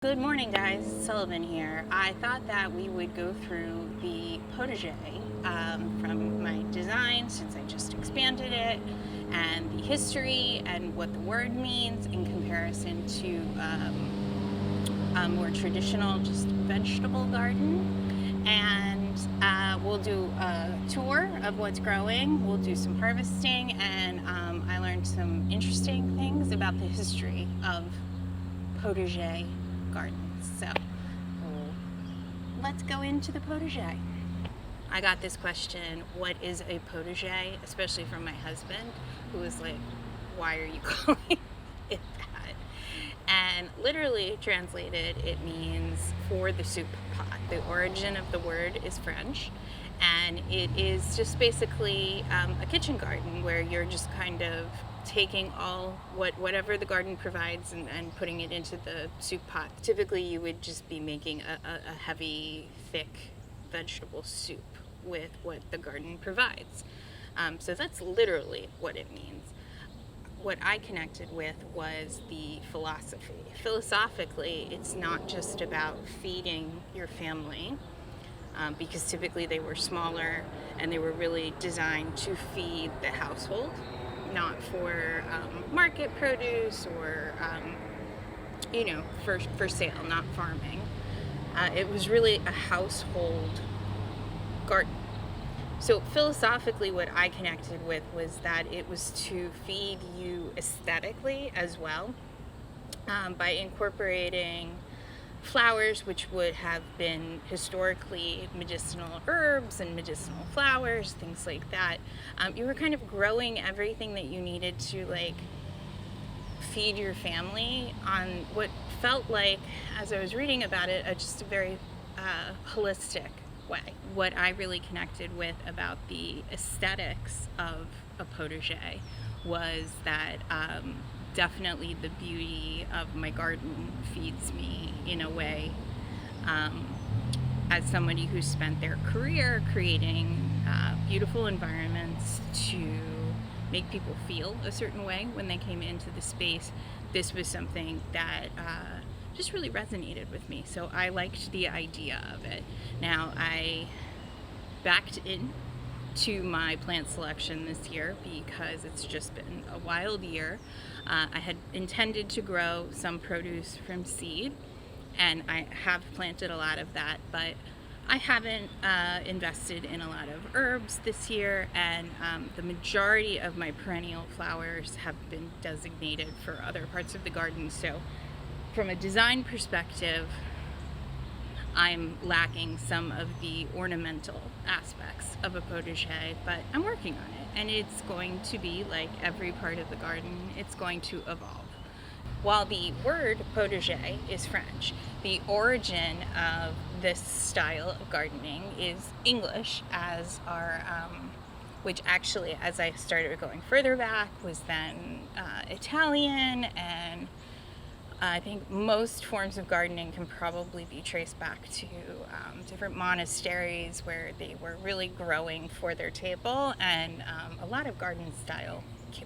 Good morning, guys. Sullivan here. I thought that we would go through the potager from my design, since I just expanded it, and the history and what the word means in comparison to a more traditional just vegetable garden. And we'll do a tour of what's growing. We'll do some harvesting, and I learned some interesting things about the history of potager gardens. So let's go into the potager. I got this question, what is a potager? Especially from my husband, who was like, why are you calling it that? And literally translated, it means for the soup pot. The origin of the word is French, and it is just basically a kitchen garden where you're just kind of taking whatever the garden provides and putting it into the soup pot. Typically you would just be making a heavy, thick vegetable soup with what the garden provides. So that's literally what it means. What I connected with was the philosophy. Philosophically, it's not just about feeding your family, because typically they were smaller and they were really designed to feed the household, not for market produce or for sale, not farming. It was really a household garden. So philosophically, what I connected with was that it was to feed you aesthetically as well, by incorporating flowers, which would have been historically medicinal herbs and medicinal flowers, things like that. You were kind of growing everything that you needed to feed your family on what felt like, as I was reading about it, just a very holistic way. What I really connected with about the aesthetics of a potager was that definitely the beauty of my garden feeds me in a way, as somebody who spent their career creating beautiful environments to make people feel a certain way when they came into the space. This was something that just really resonated with me, so I liked the idea of it. Now, I backed in to my plant selection this year because it's just been a wild year. I had intended to grow some produce from seed, and I have planted a lot of that, but I haven't invested in a lot of herbs this year, and the majority of my perennial flowers have been designated for other parts of the garden. So from a design perspective, I'm lacking some of the ornamental aspects of a potager, but I'm working on it, and it's going to be like every part of the garden, it's going to evolve. While the word potager is French, the origin of this style of gardening is English, as our which actually, as I started going further back, was then Italian, and I think most forms of gardening can probably be traced back to different monasteries where they were really growing for their table, and a lot of garden style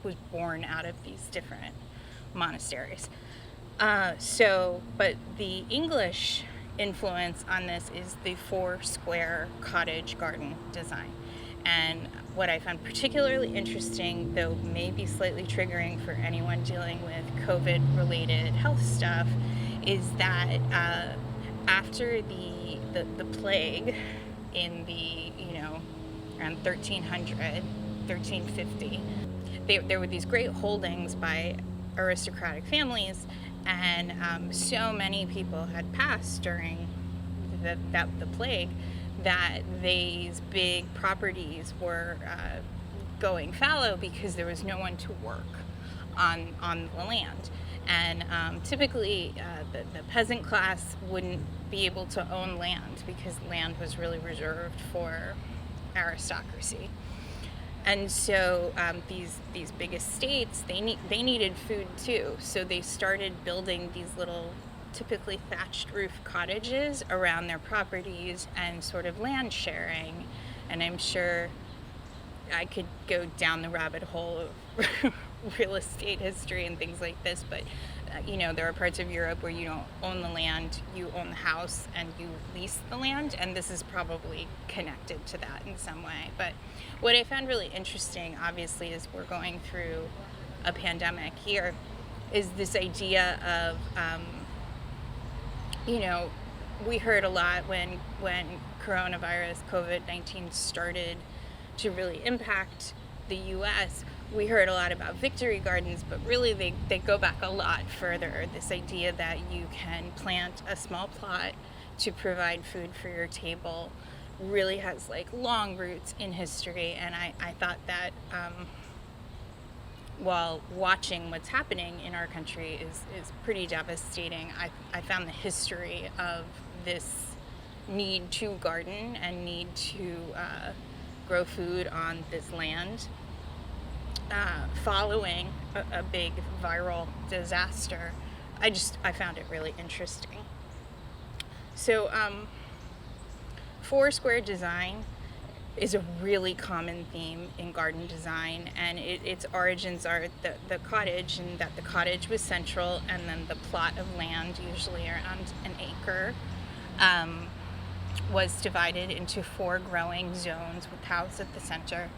was born out of these different monasteries. But the English influence on this is the 4-square cottage garden design. And what I found particularly interesting, though maybe slightly triggering for anyone dealing with COVID-related health stuff, is that after the plague in the around 1350, there were these great holdings by aristocratic families, and so many people had passed during the plague that these big properties were going fallow because there was no one to work on the land. And typically the peasant class wouldn't be able to own land because land was really reserved for aristocracy. And so these big estates, they needed food too. So they started building these little, typically thatched roof cottages around their properties and sort of land sharing. And I'm sure I could go down the rabbit hole of real estate history and things like this, but there are parts of Europe where you don't own the land, you own the house and you lease the land, and this is probably connected to that in some way. But what I found really interesting, obviously, as we're going through a pandemic here, is this idea of, we heard a lot when coronavirus, COVID-19 started to really impact the U.S., we heard a lot about victory gardens, but really they go back a lot further. This idea that you can plant a small plot to provide food for your table really has like long roots in history, and I thought that while watching what's happening in our country is pretty devastating, I found the history of this need to garden and need to grow food on this land following a big viral disaster. I found it really interesting. So four square design is a really common theme in garden design, and its origins are the cottage, and that the cottage was central, and then the plot of land, usually around an acre, was divided into four growing zones with house at the center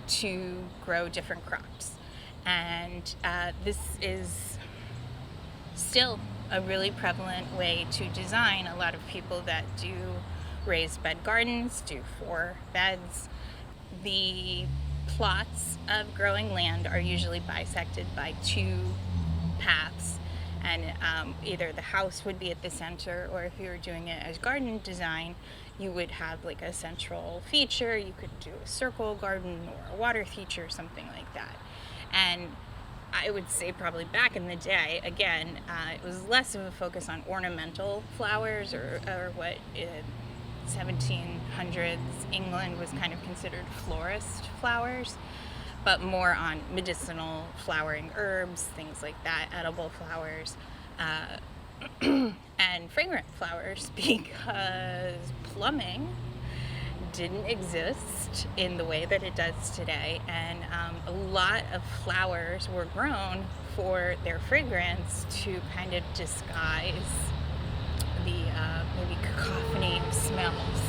to grow different crops. And this is still a really prevalent way to design. A lot of people that do raised bed gardens do 4 beds. The plots of growing land are usually bisected by 2 paths, and either the house would be at the center, or if you were doing it as garden design, you would have like a central feature. You could do a circle garden or a water feature, something like that. And I would say probably back in the day, again, it was less of a focus on ornamental flowers or what 1700s England was kind of considered florist flowers, but more on medicinal flowering herbs, things like that, edible flowers, and fragrant flowers, because plumbing didn't exist in the way that it does today, and a lot of flowers were grown for their fragrance to kind of disguise the maybe cacophony of smells.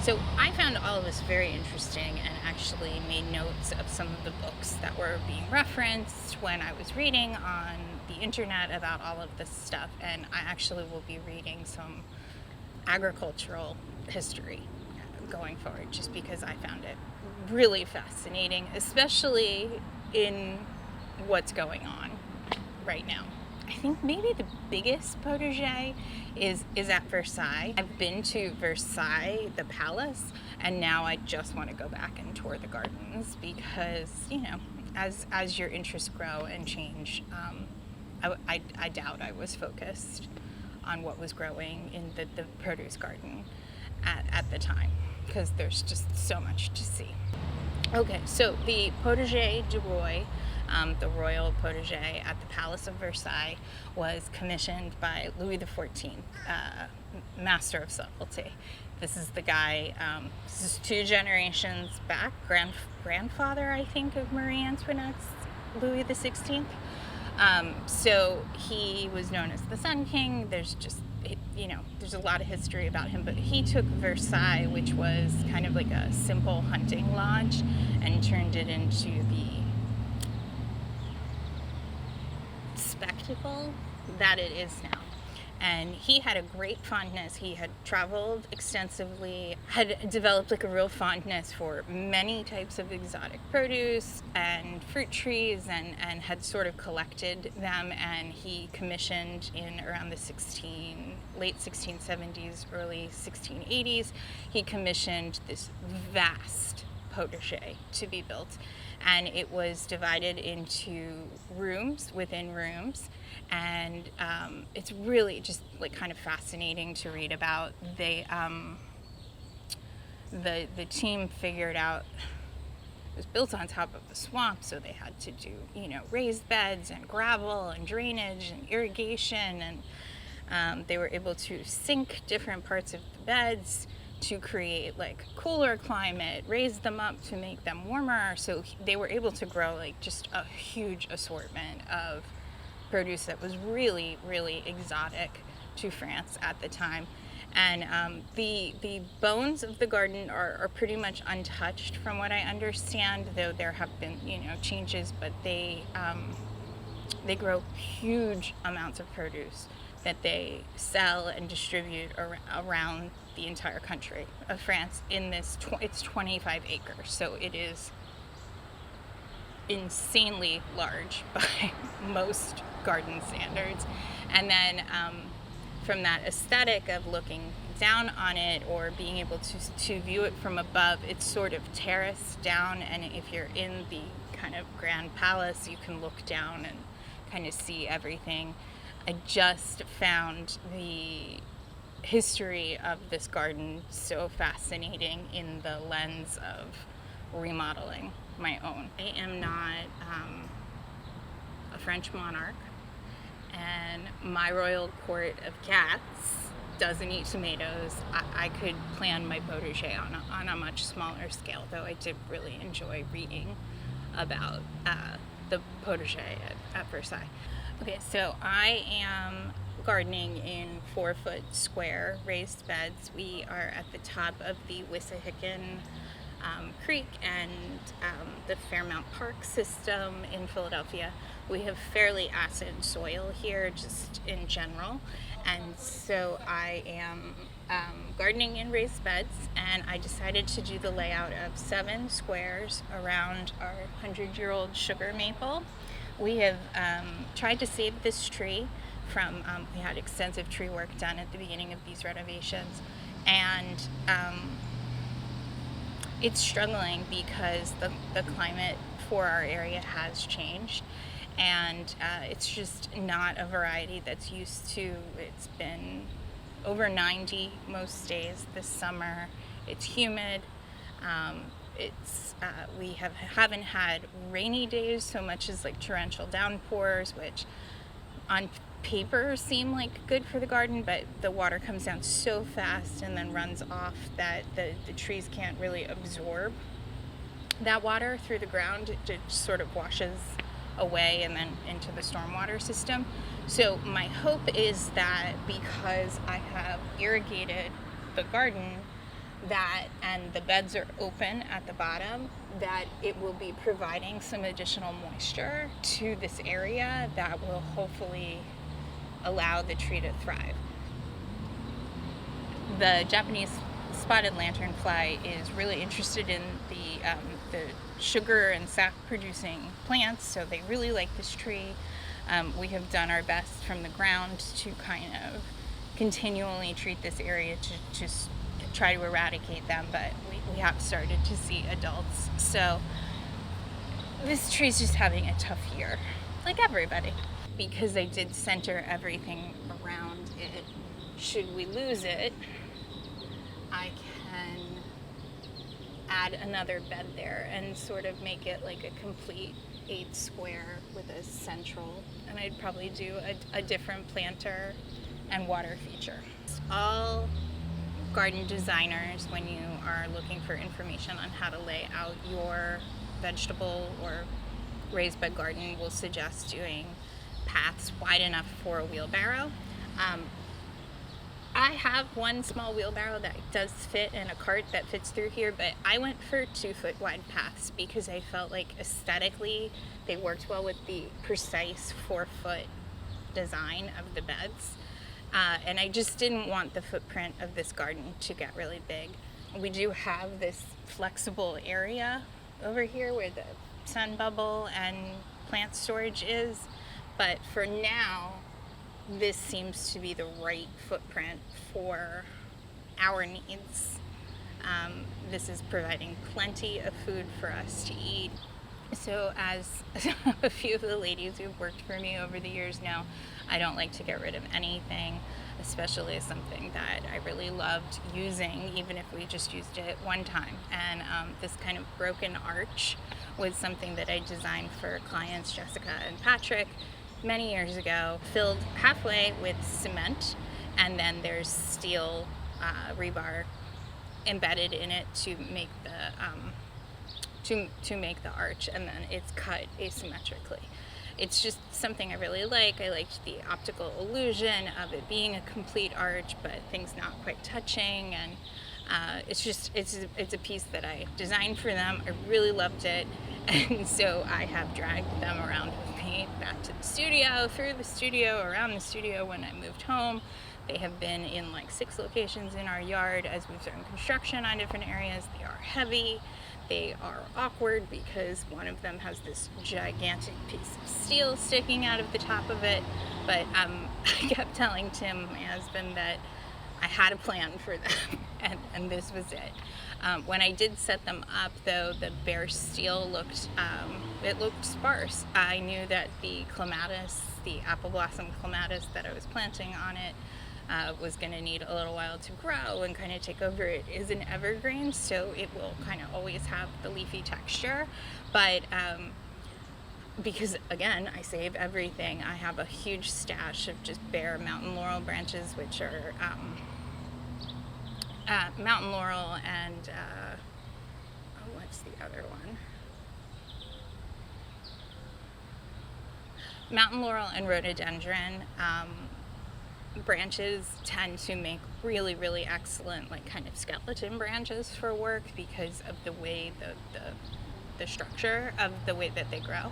So I found all of this very interesting, and actually made notes of some of the books that were being referenced when I was reading on the internet about all of this stuff, and I actually will be reading some agricultural history going forward, just because I found it really fascinating, especially in what's going on right now. I think maybe the biggest potager is at Versailles. I've been to Versailles, the palace, and now I just want to go back and tour the gardens, because, as your interests grow and change, I doubt I was focused on what was growing in the produce garden at the time, because there's just so much to see. Okay, so the Potager du Roi, the royal potager at the Palace of Versailles, was commissioned by Louis XIV, master of subtlety. This is the guy, this is 2 generations back, grandfather, I think, of Marie Antoinette's Louis XVI. So he was known as the Sun King. There's just, there's a lot of history about him, but he took Versailles, which was kind of like a simple hunting lodge, and turned it into the spectacle that it is now. And he had a great fondness. He had traveled extensively, had developed like a real fondness for many types of exotic produce and fruit trees, and had sort of collected them. And he commissioned in around the late 1670s, early 1680s, he commissioned this vast potager to be built. And it was divided into rooms within rooms. And it's really just like kind of fascinating to read about. They the team figured out it was built on top of a swamp, so they had to do raised beds and gravel and drainage and irrigation, and they were able to sink different parts of the beds to create like cooler climate, raise them up to make them warmer. So they were able to grow like just a huge assortment of produce that was really, really exotic to France at the time. And the bones of the garden are pretty much untouched from what I understand, though there have been, changes, but they grow huge amounts of produce that they sell and distribute around the entire country of France in this, it's 25 acres, so it is insanely large by most garden standards. And then from that aesthetic of looking down on it or being able to view it from above, it's sort of terraced down, and if you're in the kind of Grand Palace, you can look down and kind of see everything. I just found the history of this garden so fascinating in the lens of remodeling my own. I am not a French monarch, and my royal court of cats doesn't eat tomatoes. I could plan my potager on a much smaller scale, though I did really enjoy reading about the potager at Versailles. Okay, so I am gardening in 4-foot square raised beds. We are at the top of the Wissahickon Creek and the Fairmount Park system in Philadelphia. We have fairly acid soil here just in general, and so I am gardening in raised beds, and I decided to do the layout of 7 squares around our 100-year-old sugar maple. We have tried to save this tree from, we had extensive tree work done at the beginning of these renovations, and it's struggling because the climate for our area has changed, and it's just not a variety that's used to. It's been over 90 most days this summer. It's humid. We haven't had rainy days so much as like torrential downpours, which on paper seem like good for the garden, but the water comes down so fast and then runs off that the trees can't really absorb that water through the ground. It just sort of washes away and then into the stormwater system. So my hope is that because I have irrigated the garden, and the beds are open at the bottom, that it will be providing some additional moisture to this area that will hopefully allow the tree to thrive. The Japanese spotted lanternfly is really interested in the sugar and sap producing plants, so they really like this tree. We have done our best from the ground to kind of continually treat this area to just try to eradicate them, but we have started to see adults. So this tree's just having a tough year, like everybody. Because I did center everything around it, should we lose it, I can add another bed there and sort of make it like a complete 8 square with a central, and I'd probably do a different planter and water feature. All garden designers, when you are looking for information on how to lay out your vegetable or raised bed garden, will suggest doing paths wide enough for a wheelbarrow. I have one small wheelbarrow that does fit in a cart that fits through here, but I went for 2-foot wide paths because I felt like aesthetically they worked well with the precise 4-foot design of the beds. And I just didn't want the footprint of this garden to get really big. We do have this flexible area over here where the sun bubble and plant storage is, but for now, this seems to be the right footprint for our needs. This is providing plenty of food for us to eat. So as a few of the ladies who've worked for me over the years know, I don't like to get rid of anything, especially something that I really loved using, even if we just used it one time. And this kind of broken arch was something that I designed for clients Jessica and Patrick many years ago, filled halfway with cement, and then there's steel rebar embedded in it to make the to make the arch, and then it's cut asymmetrically. it's just something I really like. I liked the optical illusion of it being a complete arch, but things not quite touching, and it's a piece that I designed for them. I really loved it, and so I have dragged them around with me back to the studio, through the studio, around the studio when I moved home. They have been in like 6 locations in our yard as we've done construction on different areas. They are heavy. They are awkward because one of them has this gigantic piece of steel sticking out of the top of it. But I kept telling Tim, my husband, that I had a plan for them, and this was it. When I did set them up, though, the bare steel looked sparse. I knew that the clematis, the apple blossom clematis that I was planting on it, was going to need a little while to grow and kind of take over. It is an evergreen, so it will kind of always have the leafy texture, but because again I save everything, I have a huge stash of just bare mountain laurel branches, which are mountain laurel and what's the other one? Mountain laurel and rhododendron. Branches tend to make really, really excellent, like, kind of skeleton branches for work because of the way the structure of the way that they grow.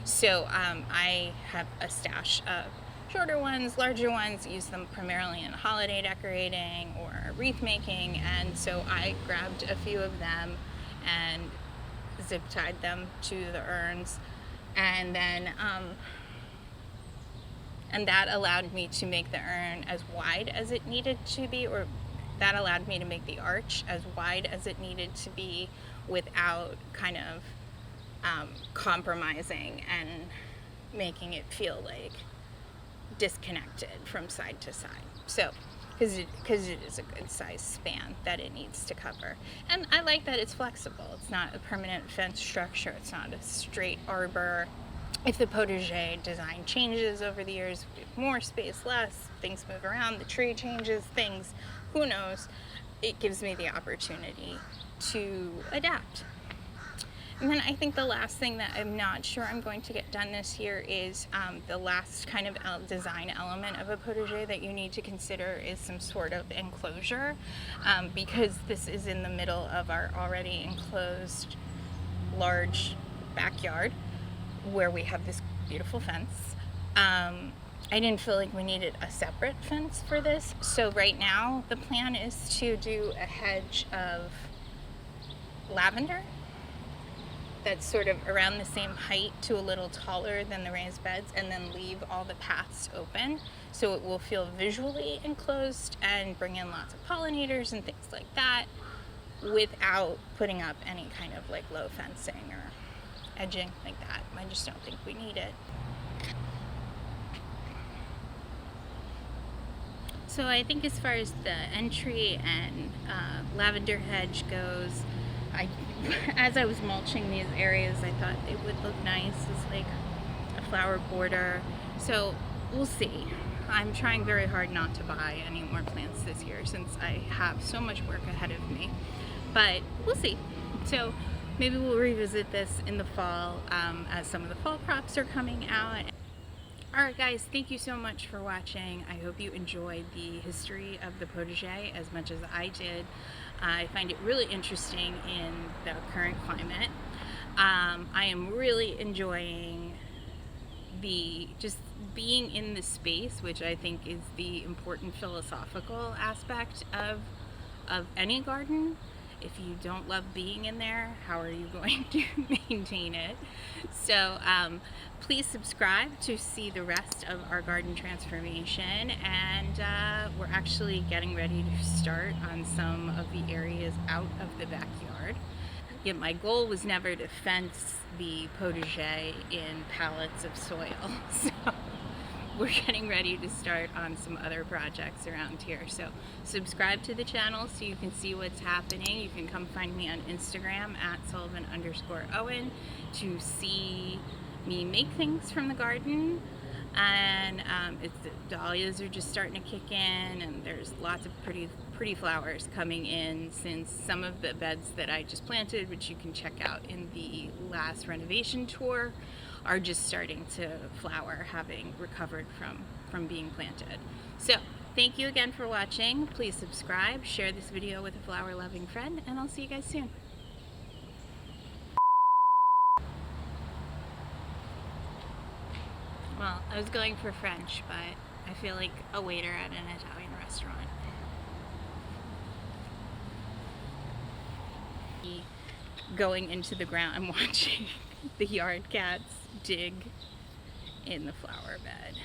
So I have a stash of shorter ones, larger ones, use them primarily in holiday decorating or wreath making, and so I grabbed a few of them and zip tied them to the urns, and then and that allowed me to make the urn as wide as it needed to be, or that allowed me to make the arch as wide as it needed to be without kind of compromising and making it feel like disconnected from side to side. So, because it is a good size span that it needs to cover. And I like that it's flexible. It's not a permanent fence structure. It's not a straight arbor. If the potager design changes over the years, we have more space, less, things move around, the tree changes, things, who knows, it gives me the opportunity to adapt. And then I think the last thing that I'm not sure I'm going to get done this year is the last kind of design element of a potager that you need to consider is some sort of enclosure, because this is in the middle of our already enclosed large backyard, where we have this beautiful fence. I didn't feel like we needed a separate fence for this, so right now the plan is to do a hedge of lavender that's sort of around the same height to a little taller than the raised beds, and then leave all the paths open so it will feel visually enclosed and bring in lots of pollinators and things like that without putting up any kind of like low fencing or edging like that. I just don't think we need it. So I think as far as the entry and lavender hedge goes, as I was mulching these areas, I thought it would look nice as like a flower border. So we'll see. I'm trying very hard not to buy any more plants this year since I have so much work ahead of me, but we'll see. So maybe we'll revisit this in the fall as some of the fall crops are coming out. Alright guys, thank you so much for watching. I hope you enjoyed the history of the potager as much as I did. I find it really interesting in the current climate. I am really enjoying just being in the space, which I think is the important philosophical aspect of any garden. If you don't love being in there, how are you going to maintain it? So please subscribe to see the rest of our garden transformation, and we're actually getting ready to start on some of the areas out of the backyard. Yet my goal was never to fence the potager in pallets of soil, so we're getting ready to start on some other projects around here. So subscribe to the channel so you can see what's happening. You can come find me on Instagram at Sullivan_Owen to see me make things from the garden. And the dahlias are just starting to kick in, and there's lots of pretty flowers coming in since some of the beds that I just planted, which you can check out in the last renovation tour, are just starting to flower, having recovered from being planted. So thank you again for watching. Please subscribe, share this video with a flower loving friend, and I'll see you guys soon. Well, I was going for French, but I feel like a waiter at an Italian restaurant. Going into the ground and watching the yard cats dig in the flower bed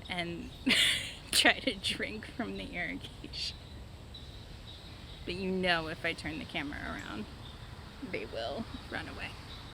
and try to drink from the irrigation. But you know, if I turn the camera around, they will run away.